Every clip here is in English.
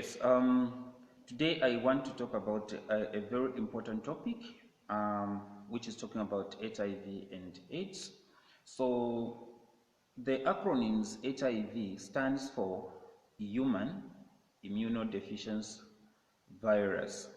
Yes, today I want to talk about a very important topic, which is talking about HIV and AIDS. So, the acronyms HIV stands for Human Immunodeficiency Virus,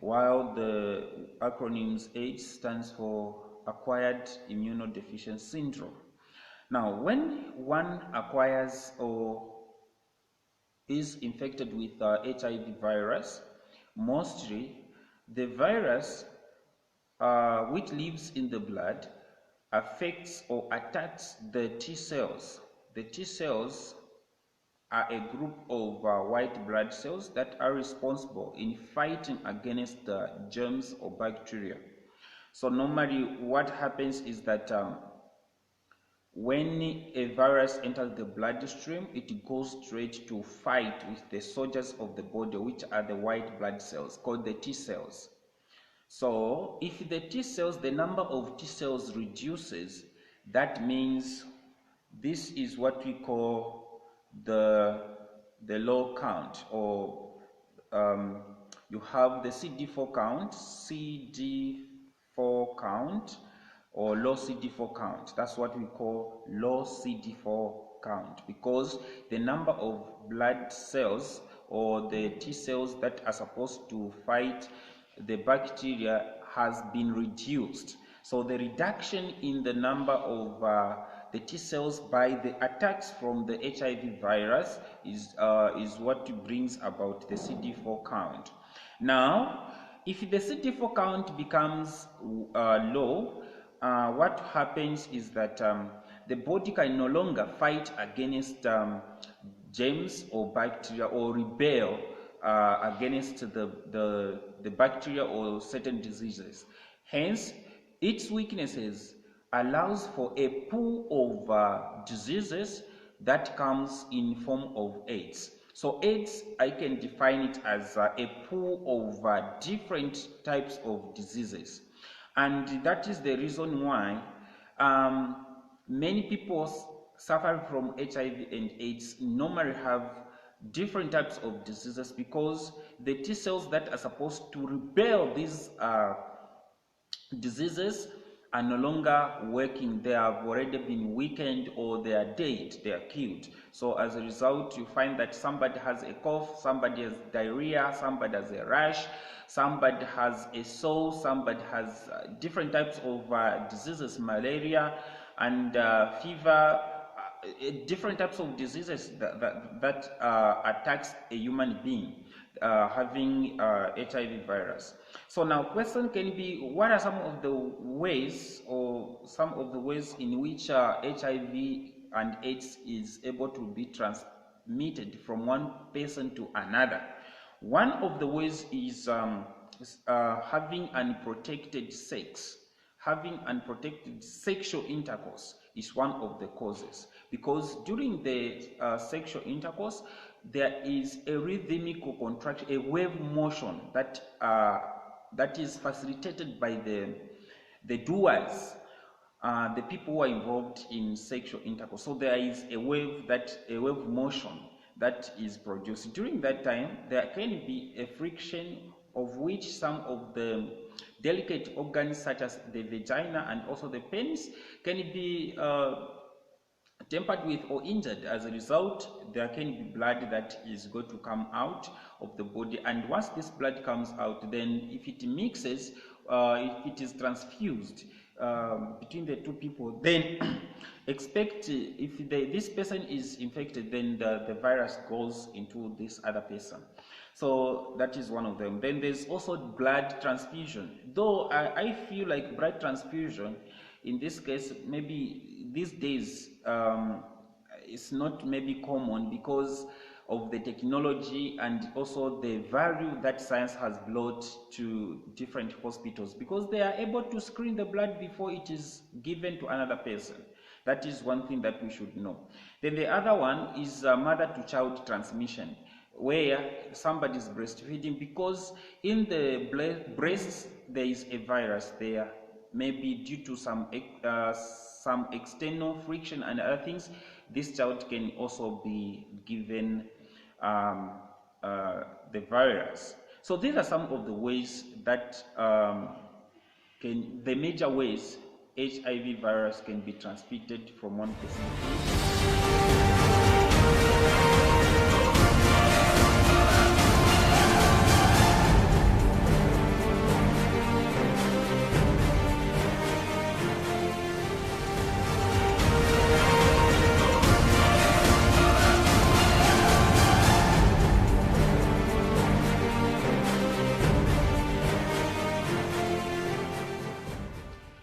while the acronyms AIDS stands for Acquired Immunodeficiency Syndrome. Now, when one acquires or is infected with HIV virus, mostly the virus which lives in the blood affects or attacks the T cells. The T cells are a group of white blood cells that are responsible in fighting against germs or bacteria. So normally what happens is that when a virus enters the bloodstream, it goes straight to fight with the soldiers of the body, which are the white blood cells, called the T cells. So if the T cells, the number of T cells reduces, that means this is what we call the low count, or you have the CD4 count, CD4 count, or low CD4 count. That's what we call low CD4 count, because the number of blood cells or the T cells that are supposed to fight the bacteria has been reduced. So the reduction in the number of the T cells by the attacks from the HIV virus is what brings about the CD4 count. Now, if the CD4 count becomes low, what happens is that the body can no longer fight against germs or bacteria, or rebel against the bacteria or certain diseases. Hence, its weaknesses allows for a pool of diseases that comes in form of AIDS. So AIDS, I can define it as a pool of different types of diseases. And that is the reason why many people suffering from HIV and AIDS normally have different types of diseases, because the T cells that are supposed to repel these diseases are no longer working. They have already been weakened, or they are dead, they are killed. So as a result, you find that somebody has a cough, somebody has diarrhea, somebody has a rash, somebody has a sore, somebody has different types of diseases, malaria and fever, different types of diseases that attacks a human being having HIV virus. So now question can be, what are some of the ways, or some of the ways in which HIV and AIDS is able to be transmitted from one person to another? One of the ways is having unprotected sex. Having unprotected sexual intercourse is one of the causes, because during the sexual intercourse there is a rhythmical contraction, a wave motion that is facilitated by the doers, the people who are involved in sexual intercourse. So there is a wave motion that is produced. During that time, there can be a friction, of which some of the delicate organs such as the vagina and also the penis can be tampered with or injured. As a result, there can be blood that is going to come out of the body, and once this blood comes out, then if it mixes, if it is transfused between the two people, then expect if this person is infected, then the virus goes into this other person. So that is one of them. Then there's also blood transfusion, though I feel like blood transfusion in this case, maybe these days, it's not maybe common, because of the technology and also the value that science has brought to different hospitals, because they are able to screen the blood before it is given to another person. That is one thing that we should know. Then the other one is mother-to-child transmission, where somebody is breastfeeding, because in the breast there is a virus there, maybe due to some external friction and other things. This child can also be given the virus. So these are some of the ways that the major ways HIV virus can be transmitted from one person to another.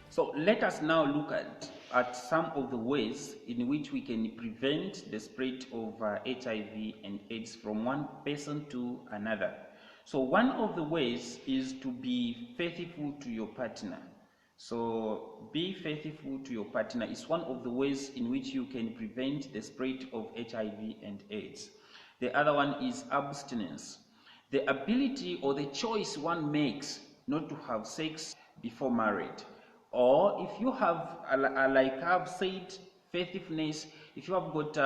So let us now look at some of the ways in which we can prevent the spread of HIV and AIDS from one person to another. So one of the ways is to be faithful to your partner. So be faithful to your partner is one of the ways in which you can prevent the spread of HIV and AIDS. The other one is abstinence. The ability or the choice one makes not to have sex before marriage. Or if you have, like I've said, faithfulness, if you have got,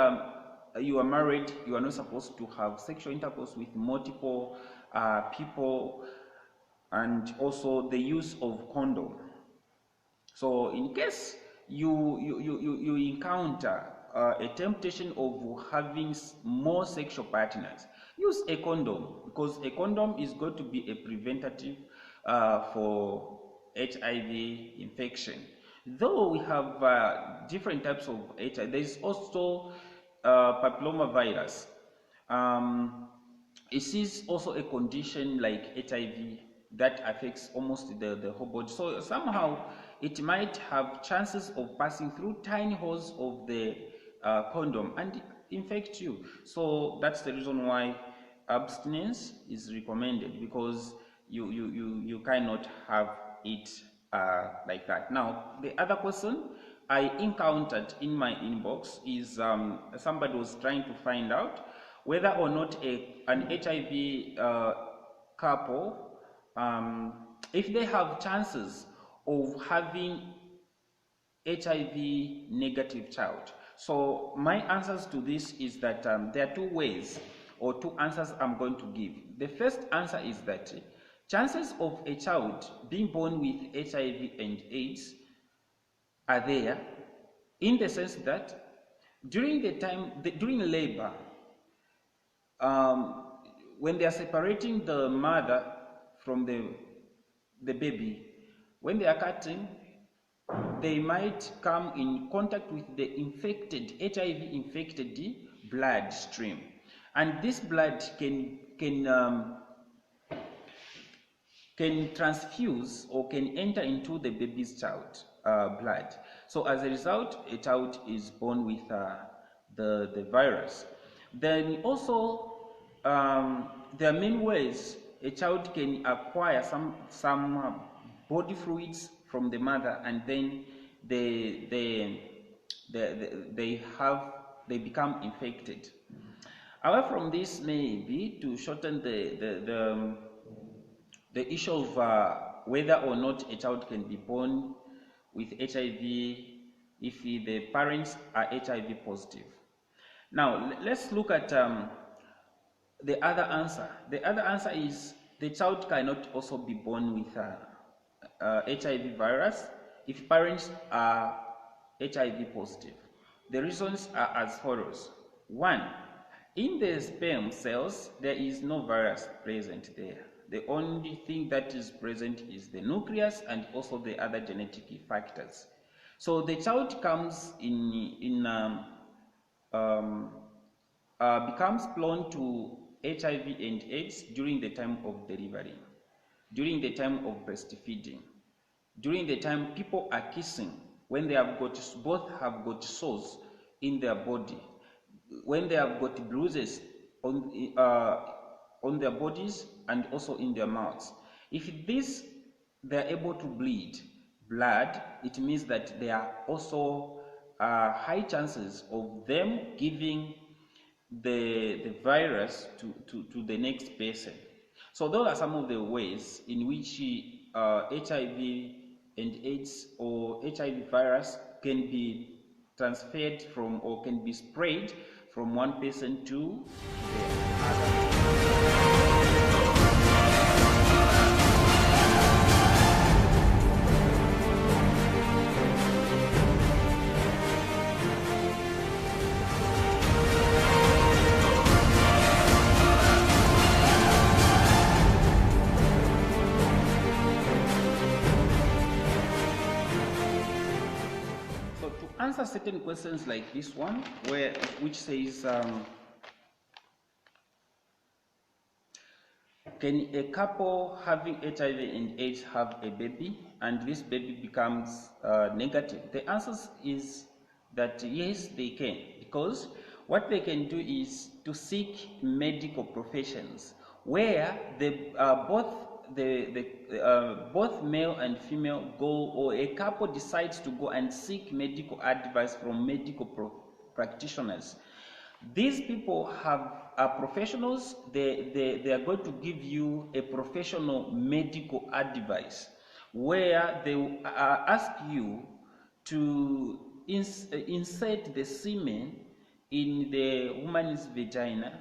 you are married, you are not supposed to have sexual intercourse with multiple people, and also the use of condom. So in case you encounter a temptation of having more sexual partners, use a condom, because a condom is going to be a preventative for HIV infection. Though we have different types of HIV, there is also papillomavirus. It is also a condition like HIV that affects almost the whole body. So somehow it might have chances of passing through tiny holes of the condom and infect you. So that's the reason why abstinence is recommended, because you cannot have it like that. Now, the other question I encountered in my inbox is somebody was trying to find out whether or not an HIV couple, if they have chances of having HIV negative child. So my answers to this is that there are two ways or two answers I'm going to give. The first answer is that chances of a child being born with HIV and AIDS are there, in the sense that during labor, when they are separating the mother from the baby, when they are cutting, they might come in contact with the HIV infected blood stream, and this blood can transfuse or can enter into the baby's child blood. So as a result, a child is born with the virus. Then also there are many ways a child can acquire some body fluids from the mother, and then they become infected. Away from this, maybe to shorten the issue of whether or not a child can be born with HIV if the parents are HIV positive. Now, let's look at the other answer. The other answer is the child cannot also be born with HIV virus if parents are HIV positive. The reasons are as follows. One, in the sperm cells, there is no virus present there. The only thing that is present is the nucleus and also the other genetic factors. So the child comes becomes prone to HIV and AIDS during the time of delivery, during the time of breastfeeding, during the time people are kissing, when they have both have got sores in their body, when they have got bruises on their bodies and also in their mouths. If they are able to bleed blood, it means that there are also high chances of them giving the virus to the next person. So those are some of the ways in which HIV and AIDS or HIV virus can be transferred from or can be spread from one person to the other. Answer certain questions like this one, which says, can a couple having HIV and AIDS have a baby, and this baby becomes negative? The answer is that yes, they can, because what they can do is to seek medical professions where both male and female go, or a couple decides to go and seek medical advice from medical practitioners. These people are professionals. They are going to give you a professional medical advice where they ask you to insert the semen in the woman's vagina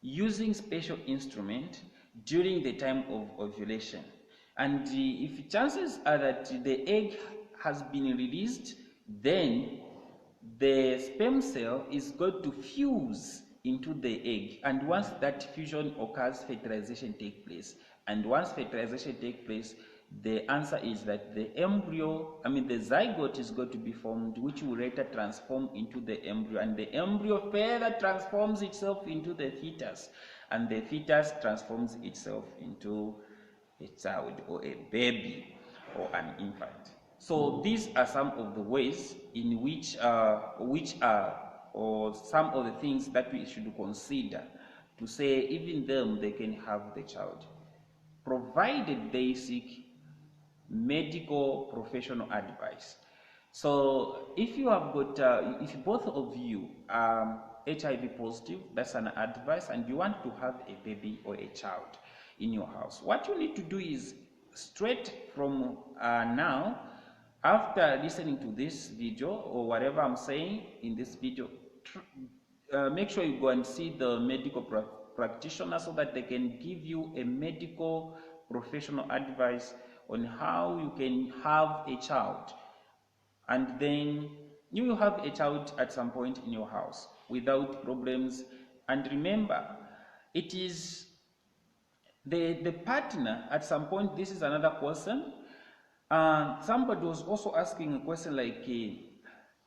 using special instrument during the time of ovulation. And if chances are that the egg has been released, then the sperm cell is going to fuse into the egg, and once that fusion occurs, fertilization takes place. And once fertilization takes place, the answer is that the zygote is going to be formed, which will later transform into the embryo, and the embryo further transforms itself into the fetus, and the fetus transforms itself into a child or a baby or an infant. So these are some of the ways in which or some of the things that we should consider to say even them they can have the child, provided they seek medical professional advice. So if you have got, if both of you are HIV positive, that's an advice, and you want to have a baby or a child in your house, what you need to do is straight from now, after listening to this video or whatever I'm saying in this video, make sure you go and see the medical practitioner so that they can give you a medical professional advice on how you can have a child, and then you will have a child at some point in your house without problems. And remember, it is the partner at some point. This is another question. Somebody was also asking a question like,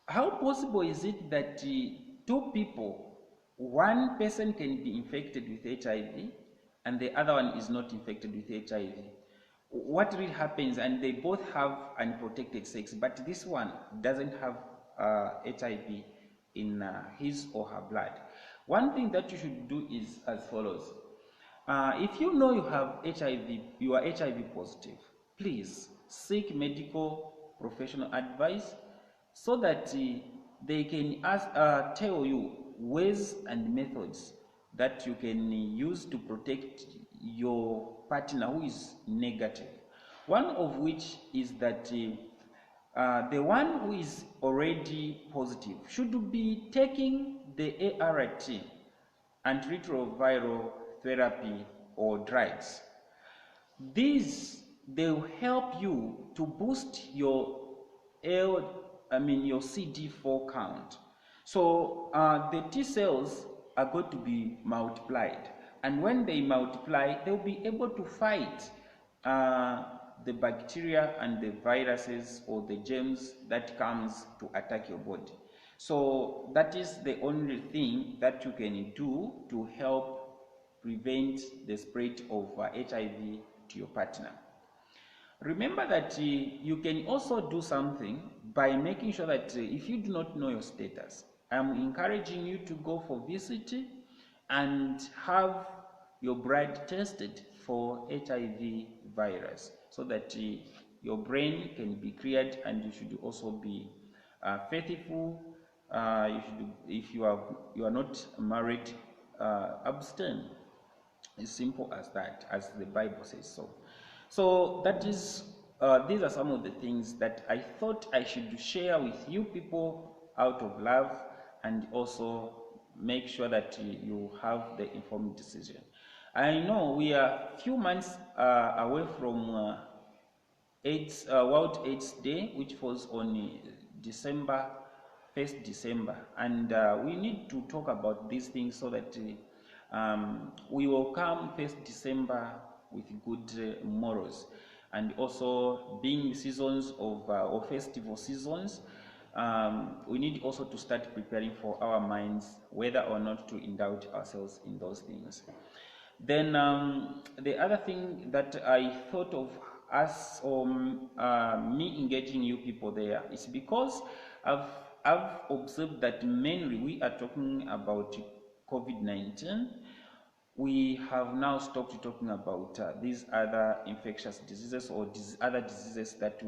how possible is it that two people, one person can be infected with HIV and the other one is not infected with HIV? What really happens? And they both have unprotected sex, but this one doesn't have HIV in his or her blood. One thing that you should do is as follows. If you know you have HIV, you are HIV positive, please seek medical professional advice so that they can tell you ways and methods that you can use to protect your partner who is negative. One of which is that the one who is already positive should be taking the ART, antiretroviral therapy, or drugs. These, they will help you to boost your your CD4 count. So the T cells are going to be multiplied, and when they multiply, they'll be able to fight the bacteria and the viruses or the germs that comes to attack your body. So that is the only thing that you can do to help prevent the spread of HIV to your partner. Remember that you can also do something by making sure that if you do not know your status, I'm encouraging you to go for visit and have your blood tested for HIV virus so that your brain can be cleared, and you should also be faithful. If you are not married, abstain. As simple as that, as the Bible says so. So that is, these are some of the things that I thought I should share with you people out of love, and also make sure that you have the informed decision. I know we are few months away from World AIDS Day, which falls on December 1st December, and we need to talk about these things so that we will come 1st December with good morals. And also, being seasons of or festival seasons, we need also to start preparing for our minds whether or not to indulge ourselves in those things. Then the other thing that I thought of us or me engaging you people there is because I've observed that mainly we are talking about COVID-19. We have now stopped talking about these other infectious diseases or other diseases that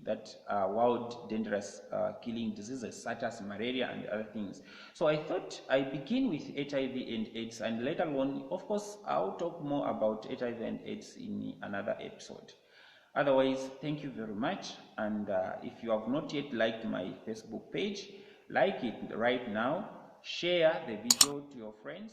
that are wild, dangerous, killing diseases such as malaria and other things. So I thought I begin with HIV and AIDS, and later on, of course, I'll talk more about HIV and AIDS in another episode. Otherwise, thank you very much, and if you have not yet liked my Facebook page, like it right now, share the video to your friends.